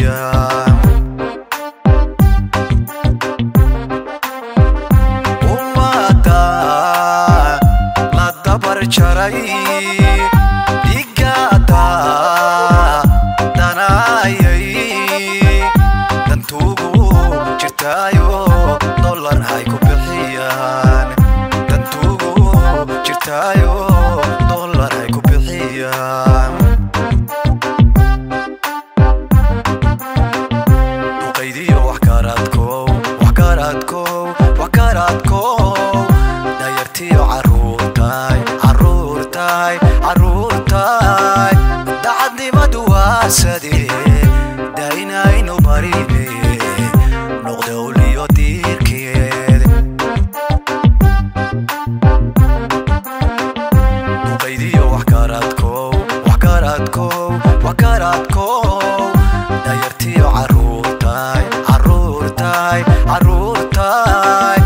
bixiyaan ummada la dabar jaray digada danayay dantuugu jirtaayo dollar hay ku bixiyaan dantuugu jirtaayo dollar hay ku bixiyaan duqaydiyo wax karadko dayartiyo caruurtay dacadnimadu waa sadee daynaynu barine noqda uliyo diirkeed duqaydiyo wax karadko dayartiyo caruurtay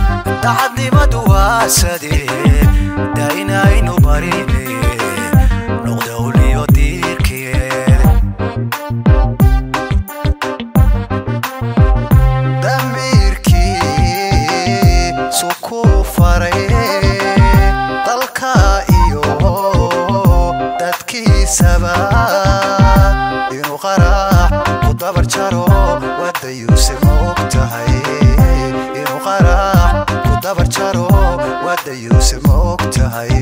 dacadnimadu waa sadee daynaynu barine noqda uliyo diirkeed damiirkii suku faray dalka iyo dadkiisaba inuu qarax ku dabar jaro wadayuuse ma ogtahay inuu qarax ku dabar jaro wadayuuse ma ogtahay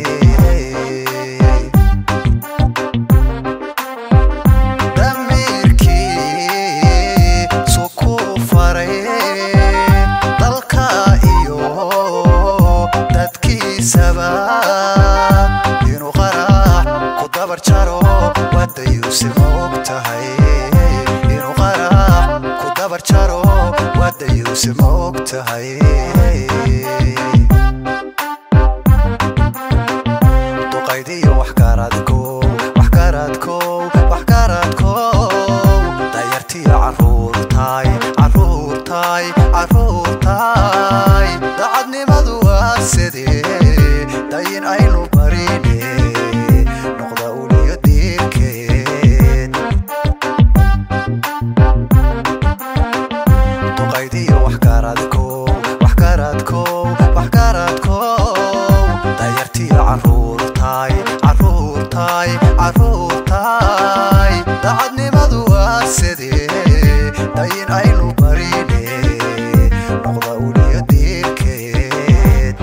inuu qarax ku dabar jaro wadayuuse ma ogtahay inuu qarax ku dabar jaro wadayuuse ma ogtahay duqaydiyo wax karadko dayartiyo caruurtay dacadnimadu waa sidee dayin aynu barine noqda uliyo diirkeed duqaydiyo wax karadko dayartiyo caruurtay dacadnimadu waa sidee dayin aynu barine noqda uliyo diirkeed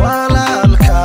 walaalka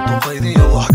duqaydiyo wax